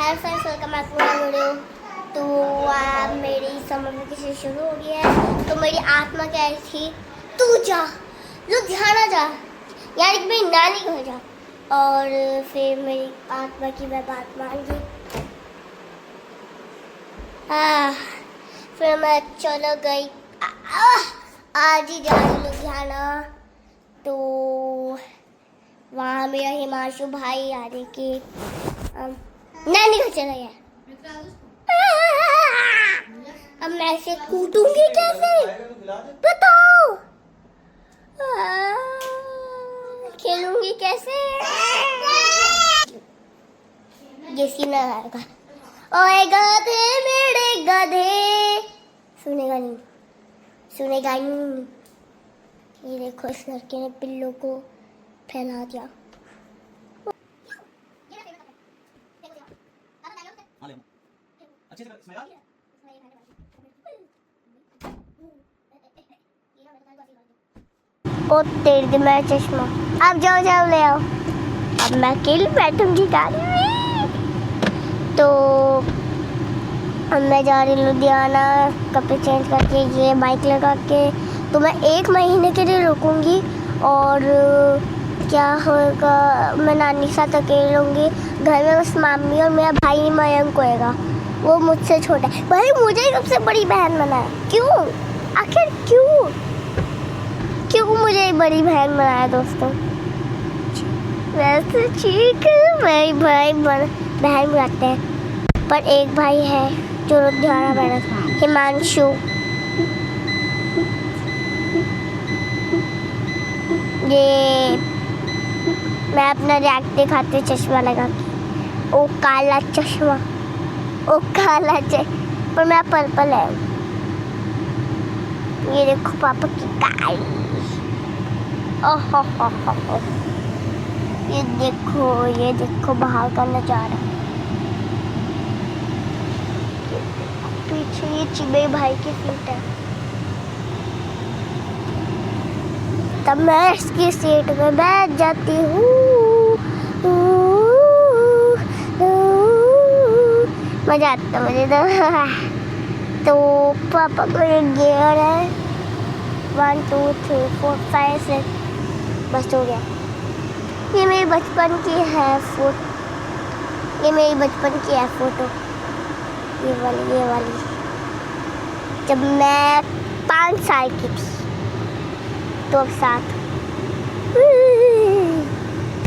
Hello friends, welcome back to my video. तो मेरी summer vacation शुरू हो गई है। तो मेरी आत्मा कह रही थी तू जा लुधियाना जा, यानी कि मेरी नानी के घर जा। और फिर मेरी आत्मा की मैं बात मान गई। फिर मैं चलो गई, आज ही जा रही लुधियाना। तो वहाँ मेरा हिमांशु भाई आ रही कि नानी घर चला गया। अब मैं इसे कूटूंगी कैसे बताओ, खेलूंगी कैसे, ये सीन आएगा। ओए गधे मेरे गधे, सुनेगा नहीं, सुनेगा नहीं। ये देखो, इस लड़के ने पिल्लों को फैला दिया। ओ तेरे मैं चश्मा, अब जाओ जाओ ले आओ। अब मैं अकेले बैठूंगी गाड़ी में। तो अब मैं जा रही लुधियाना, कपड़े चेंज करके ये बाइक लगा के। तो मैं 1 महीने के लिए रुकूंगी और क्या होगा, मैं नानी के साथ अकेले रहूँगी। घर में बस मामी और मेरा भाई मयंक होएगा, वो मुझसे छोटा है। भाई मुझे ही सबसे बड़ी बहन बनाया, क्यों आखिर क्यों मुझे बड़ी बहन बनाया दोस्तों। वैसे ठीक है, भाई बहन बनाते हैं, पर एक भाई है जो लुधियाना में रहता है, हिमांशु। ये मैं अपना रिएक्ट दिखाते चश्मा लगा के। ओ काला चश्मा, ओ काला चश्मा, पर मैं पर्पल है। ये देखो पापा की गाड़ी, ओहो हो। ये देखो बाहर का नजारा। पीछे ये चिबे भाई की सीट है। तब मैं इसकी सीट में बैठ जाती हूँ। मजा आता मुझे तो पापा को एक गियर है, 1 2 3 4 5 6, बस हो गया। ये मेरे बचपन की है फोटो, ये मेरी बचपन की है फोटो, ये वाली जब मैं 5 साल की थी। तो अब 7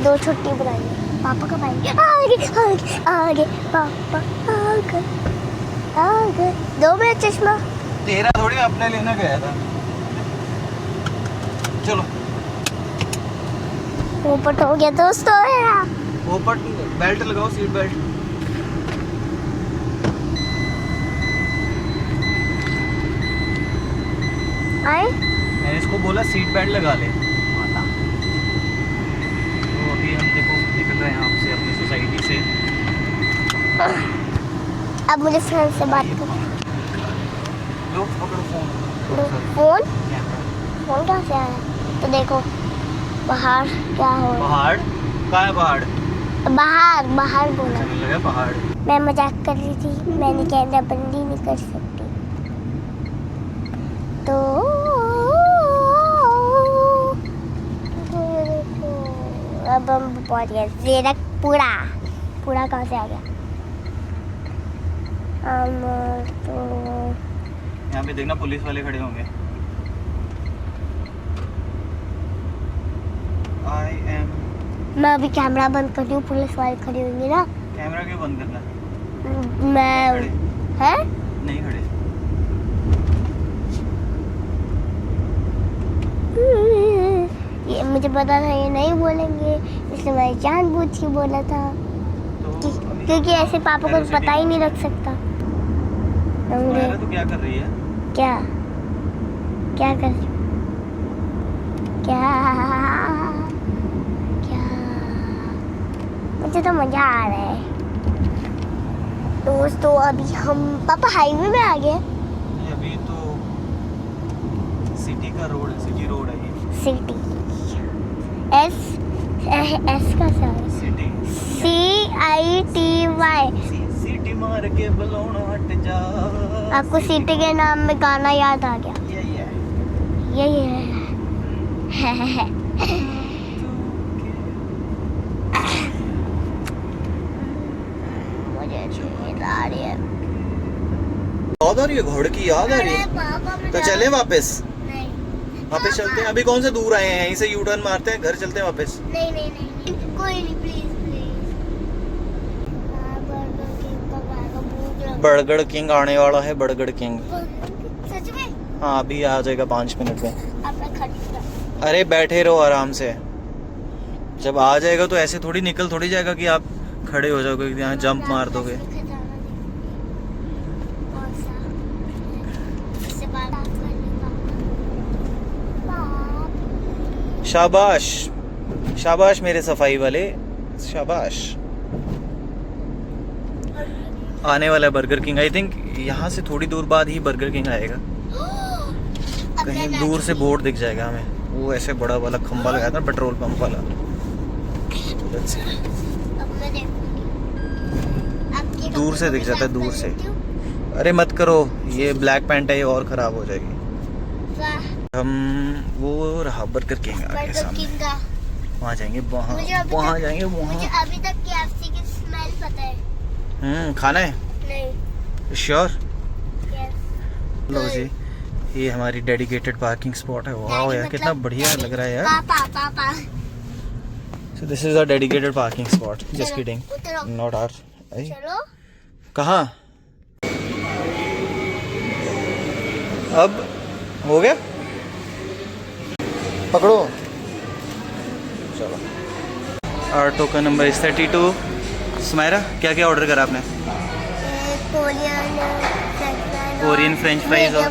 2 छुट्टी बनाई। पापा कब आएंगे? आगे पापा आ गए। दो मेरा चश्मा, तेरा थोड़ी अपने लेने गया था। चलो ऊपर हो गया दोस्तों मेरा। ऊपर बेल्ट लगाओ, सीट बेल्ट। आए मैंने इसको बोला सीट बेल्ट लगा ले माता। तो अभी हम देखो निकल रहे हैं यहाँ से, अपनी सोसाइटी से। अब मुझे फ्रेंड से बात करो। लो पकड़ो फोन कहाँ से आया? तो देखो बाहर क्या हो रहा है। पहाड़ कहाँ है? बाहर बोला। चलने लगा पहाड़। मैं मजाक कर रही थी, मैंने कैमरा बंद ही नहीं कर सकती। तो अब हम पहुंच गए जीरकपुरा। पूरा कहाँ से आ गया? तो यहाँ पे देखना पुलिस वाले खड़े होंगे। मैं अभी कैमरा बंद कर रही हूँ, पुलिस वाले खड़े होंगे ना। कैमरा क्यों बंद करना है? मैं है नहीं खड़े। ये मुझे पता था ये नहीं बोलेंगे, इसलिए मैं जानबूझ के बोला था। तो क्योंकि ऐसे पापा को पता ही नहीं लग सकता। तो क्या कर रही है? क्या कर रही हूँ? क्या मुझे तो मजा आ रहा है दोस्तों। अभी हम पापा हाईवे में आ गए। अभी तो सिटी का रोड है, सिटी रोड है ये। सिटी एस का सर, सिटी CITY मार के बलौन हट जा। आपको सिटी के नाम में गाना याद आ गया? ये मुझे नींद आ रही है। याद आ रही है, घोड़े की याद आ रही है। तो चले वापस? नहीं, वापस चलते हैं। अभी कौन से दूर आए हैं, यहीं से यू टर्न मारते हैं, घर चलते हैं वापस। नहीं कोई नहीं, प्लीज बर्गर किंग आने वाला है, बर्गर किंग। सच में? हाँ अभी आ जाएगा 5 मिनट में। आप खड़ी। अरे बैठे रहो आराम से, जब आ जाएगा तो ऐसे थोड़ी निकल थोड़ी जाएगा कि आप खड़े हो जाओगे, यहाँ जंप मार दोगे। शाबाश शाबाश मेरे सफाई वाले, शाबाश। आने वाला है बर्गर किंग। आई थिंक यहाँ से थोड़ी दूर बाद ही बर्गर किंग आएगा। कहीं दूर से बोर्ड दिख जाएगा हमें, वो ऐसे बड़ा वाला खंबा लगाया था पेट्रोल पंप वाला। दूर से दिख जाता है, दूर से। अरे मत करो, ये ब्लैक पैंट है, ये और खराब हो जाएगी। हम वो रहा बर्गर किंग आगे सामने, वहाँ जाएंगे, वहाँ जाएंगे वहाँ। मुझे अभी तक KFC की स्मेल पता है। खाना है? नहीं। श्योर? यस। लो जी, ये हमारी डेडिकेटेड पार्किंग स्पॉट है। वाह यार कितना बढ़िया लग रहा है यार। पापा So this is our dedicated parking spot. Just kidding. Not our. चलो। कहाँ? अब हो गया? पकड़ो। चलो। Our token number is 32. Sumaira क्या क्या ऑर्डर करा आपने? कोरियन फ्रेंच फ्राइज और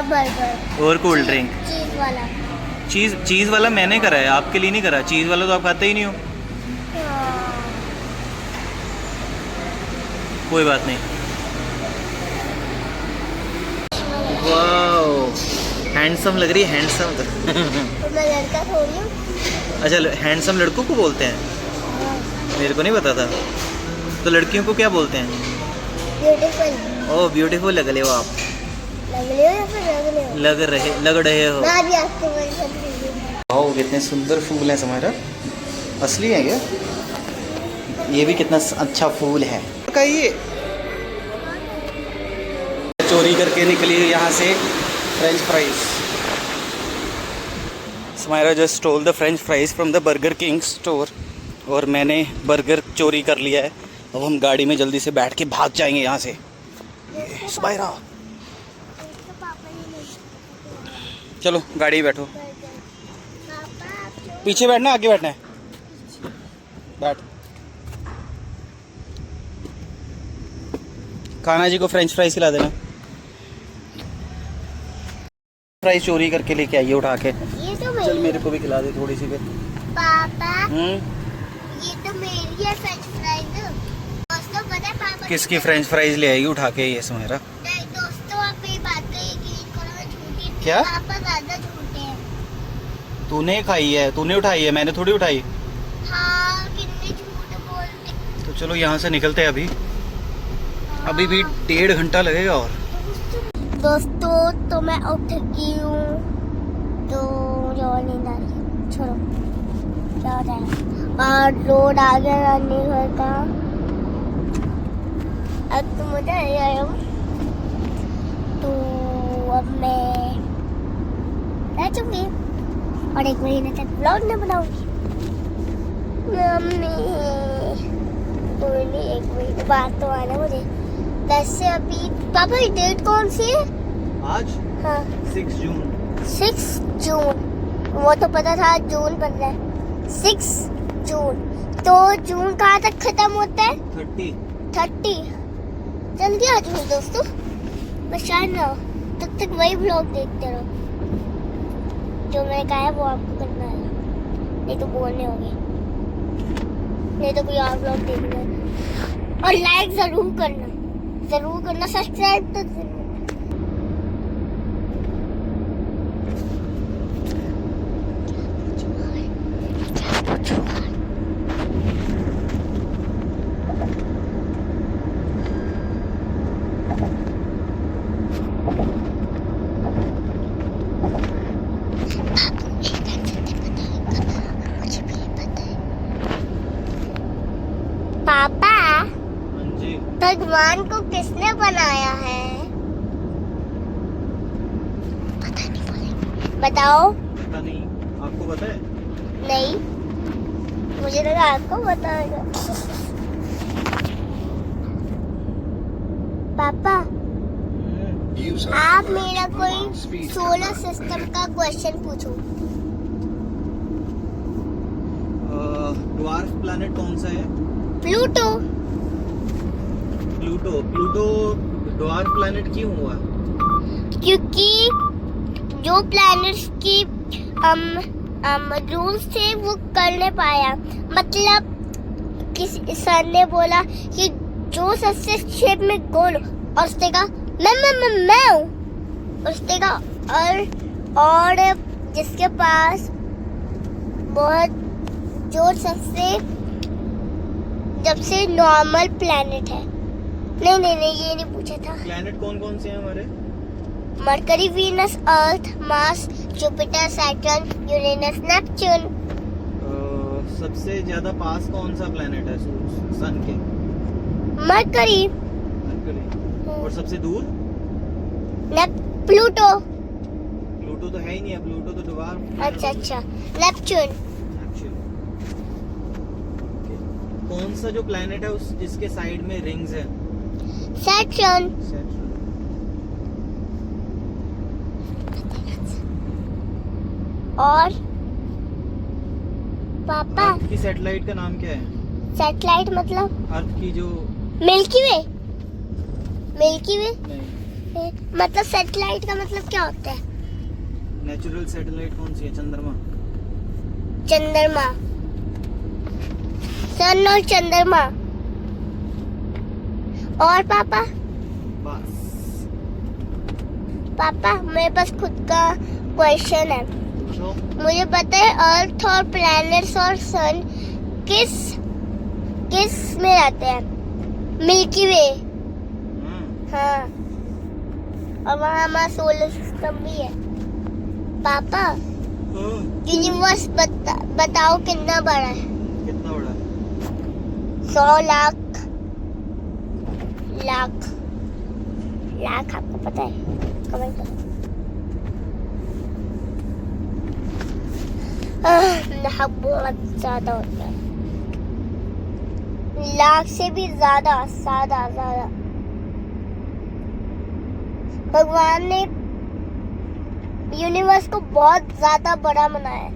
बर्गर और कोल्ड ड्रिंक। चीज वाला। चीज़ वाला मैंने करा है, आपके लिए नहीं करा। चीज़ वाला तो आप खाते ही नहीं हो। कोई बात नहीं। वाओ हैंडसम लग रही है, हैंडसम। तो मैं लड़का थोड़ी हूँ। अच्छा हैंडसम लड़कों को बोलते हैं? मेरे को नहीं पता था। तो लड़कियों को क्या बोलते हैं? ब्यूटीफुल। ओह ब्यूटीफुल लग रहे हो आप। लग रहे हो। वाओ कितने सुंदर फूल हैं समारा। असली है क्या? ये भी कितना अच्छा फूल है। का ये चोरी करके निकली यहाँ से French fries. Samara just stole the French fries from the Burger King store. और मैंने बर्गर चोरी कर लिया है। अब हम गाड़ी में जल्दी से बैठ के भाग जाएंगे यहाँ से। समारा चलो गाड़ी बैठो। पीछे बैठना आगे बैठना है? बैठ। कान्हा जी को फ्रेंच फ्राइज खिला देना। फ्राइज चोरी करके लेके आइए उठा के। ये तो चल मेरे को भी खिला दे थोड़ी सी फिर। पापा ये तो मेरी है फ्रेंच फ्राइज। दोस्तों पता है पापा किसकी फ्रेंच फ्राइज ले आएगी उठा के? ये सुमेरा नहीं दोस्तों, आप ये बात कही कि झूठी। क्या? पापा ज्यादा झूठे हैं। तूने खाई है, तूने उठाई है, मैंने थोड़ी उठाई। हाँ कितने झूठ बोलते। तो चलो यहाँ से निकलते हैं अभी। अभी भी 1.5 घंटा लगेगा। और दोस्तों तो मैं उठ गई हूँ, तो मुझे और नींद आ रही है। छोड़ो क्या हो जाएगा। और रोड आ गया नानी घर का। अब तो मुझे नहीं आया हूँ, तो अब मैं रह चुकी और 1 महीने तक ब्लॉग नहीं बनाऊंगी। मम्मी कोई नहीं, 1 महीने बाद तो आना मुझे। वैसे अभी पापा ये डेट कौन सी है आज? हाँ 6 जून। 6 जून। वो तो पता था जून बन रहा है। 6 जून। तो जून कहाँ तक खत्म होता है? 30। जल्दी आ जाओ दोस्तों, परेशान ना हो। तब तक वही ब्लॉग देखते रहो जो मैंने कहा है वो आपको करना है। नहीं तो बोलने होंगे, नहीं तो कोई और ब्लॉग देखना है। और लाइक जरूर करना, सब्सक्राइब तो जरूर। जी। भगवान को किसने बनाया है? पता नहीं, बोले बताओ। पता नहीं, आपको पता है? नहीं, मुझे लगा आपको बताएगा। पापा, आप मेरा कोई सोलर सिस्टम का क्वेश्चन पूछो। ड्वार्फ प्लैनेट कौन सा है? Pluto. Pluto. Pluto dwarf planet क्यों हुआ? क्योंकि जो प्लैनेट्स की रूल्स थे वो कर नहीं पाया। मतलब किसी सर ने बोला कि जो सबसे शेप में गोल, और उसने कहा मैं हूँ। उसने कहा और जिसके पास बहुत जो सबसे नॉर्मल प्लैनेट है। नहीं ये नहीं पूछा था। प्लैनेट कौन कौन से हैं हमारे? Mercury, Venus, Earth, Mars, Jupiter, Saturn, Uranus, Neptune. सबसे ज्यादा पास कौन सा प्लैनेट है सन के? मरकरी। और सबसे दूर? प्लूटो। प्लूटो तो है ही नहीं है, प्लूटो तो ड्वार्फ। अच्छा, नेपच्यून। कौन सा जो प्लैनेट है उस जिसके साइड में रिंग्स है? सैटर्न। और पापा, अर्थ की सैटेलाइट का नाम क्या है? सैटेलाइट मतलब अर्थ की जो मिल्की वे। मिल्की वे नहीं, मतलब सैटेलाइट का मतलब क्या होता है? नेचुरल सैटेलाइट कौन सी है? चंद्रमा। चंद्रमा, सन और चंद्रमा। और पापा, बस। पापा मेरे पास खुद का क्वेश्चन है। पूछो। मुझे पता है अर्थ और प्लैनेट्स और सन किस में रहते हैं? मिल्की वे। हाँ, और वहाँ हमारा सोलर सिस्टम भी है। पापा, यूनिवर्स बताओ कितना बड़ा है? कितना बड़ा? 100 लाख आपको पता है? कमेंट करो। बहुत ज्यादा होता है, लाख से भी ज्यादा। भगवान ने यूनिवर्स को बहुत ज्यादा बड़ा बनाया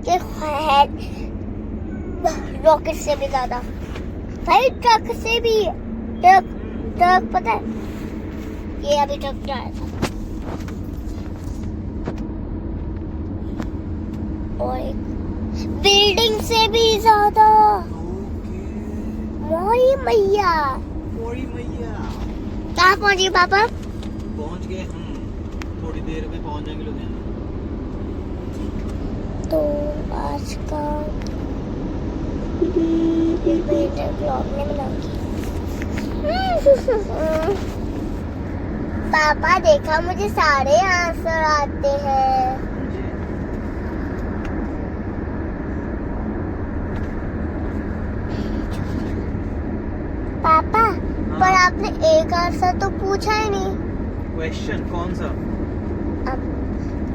कि रॉकेट से भी ज्यादा, भाई ट्रक से भी। ट्रक पता है? ये अभी ट्रक आया था। और एक बिल्डिंग से भी ज्यादा। मोरी मैया। कहाँ पहुँचे पापा? पहुंच गए हम, थोड़ी देर में पहुंच जाएंगे लुधियाना। तो आज का ब्लॉग में बनाऊंगी। पापा देखा, मुझे सारे आंसर आते हैं। पापा, पर आपने एक आंसर तो पूछा ही नहीं। क्वेश्चन कौन सा?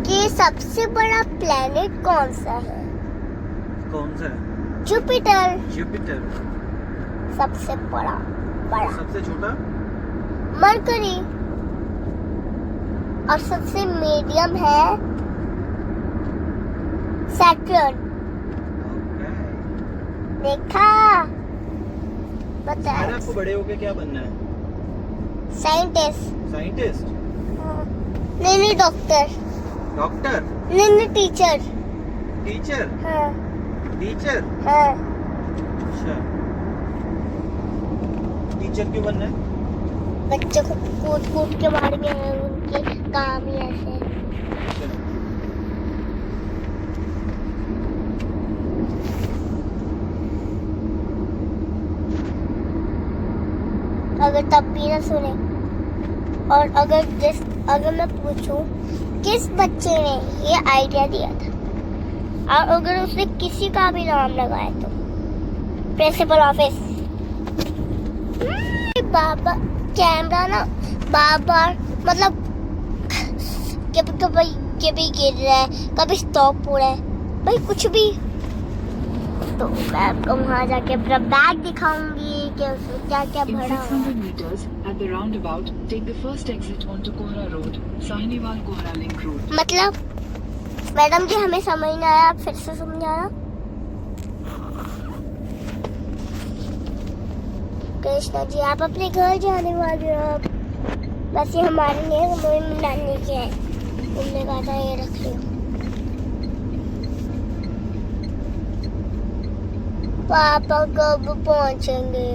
कि सबसे बड़ा प्लेनेट कौन सा है? कौन सा है? जुपिटर। जुपिटर सबसे बड़ा। सबसे छोटा? मरकरी। और सबसे मीडियम है सैटर्न। देखा, बताया। आपको बड़े होके क्या बनना है? साइंटिस्ट। नहीं, डॉक्टर। नहीं, टीचर। हाँ। अच्छा, टीचर क्यों बनना है? बच्चों को कूट के मार के, उनके काम ही ऐसे हैं। अगर तब भी ना सुने, और अगर मैं पूछूं किस बच्चे ने ये आइडिया दिया था, और अगर उसने किसी का भी नाम लगाया तो प्रिंसिपल ऑफिस बार बार कैमरा ना बार बार मतलब कभी कभी कभी गिर रहा है, कभी स्टॉप हो रहा है, भाई कुछ भी। तो मैं आपको वहाँ जाके अपना बैग दिखाऊंगी कि उसमें क्या क्या In भरा हुआ 600 है। meters, at the roundabout, take the first exit onto Kohara Road, Sahiwal Kohara Link Road. मतलब मैडम जी हमें समझ नहीं आया, आप फिर से समझाना। कृष्णा जी आप अपने घर जाने वाले हो अब। बस ये हमारे लिए मम्मी नानी के है, तुमने कहा था ये रख लो। पापा कब पहुंचेंगे?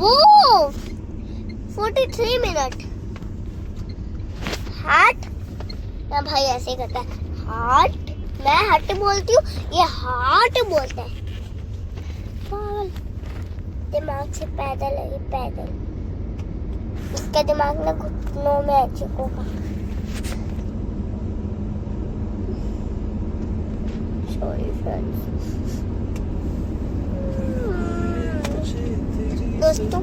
वो 43 मिनट। हाट ना भाई ऐसे करता है, हाट मैं हट बोलती हूँ, ये हाट बोलता है। पागल, दिमाग से पैदल है ये, पैदल। इसका दिमाग ना घुटनों में है चिको का। Sorry friends. दोस्तों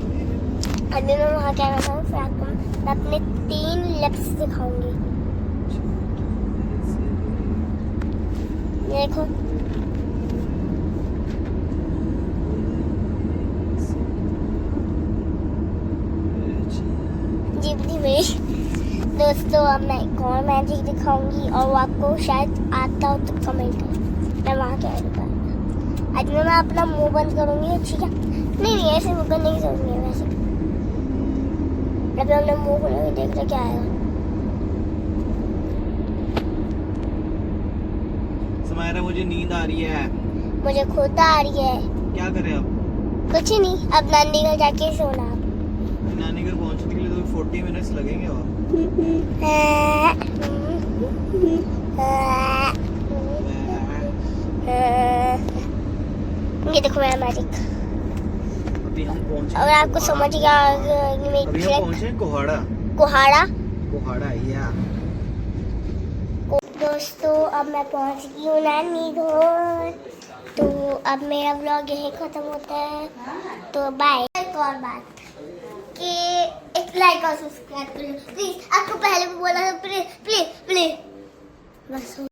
अभी मैं वहाँ क्या रहा हूँ, फिर आपको मैं अपने 3 लिप्स दिखाऊंगी। ये देखो, जीवनी में। दोस्तों अब मैं एक और मैजिक दिखाऊंगी और वो आपको शायद आता हो तो कमेंट करें। मैं वहाँ क्या दिखाऊंगा। आज मैं अपना मुंह बंद करूंगी, ठीक है? नहीं ऐसे मुंह बंद नहीं करूंगी वैसे। अभी हमने मुंह खोलेंगे, देखते क्या आएगा। समायरा मुझे नींद आ रही है। मुझे खुद आ रही है। क्या करें अब? कुछ ही नहीं, अब नानी घर जाके सोना। नानी घर पहुंचने के लिए तो 40 मिनट्स लगेंगे और ये देखो मेरा मैजिक। अभी हम पहुंचे और आपको समझ गया अभी हम पहुंचे कोहाड़ा। कोहाड़ा। कोहाड़ा या दोस्तों अब मैं पहुंच गई हूँ नानी घर। तो अब मेरा व्लॉग यही खत्म होता है, तो बाय। एक और बात कि एक लाइक और सब्सक्राइब कर लो प्लीज। आपको पहले भी बोला था, प्लीज प्लीज प्लीज। बस हो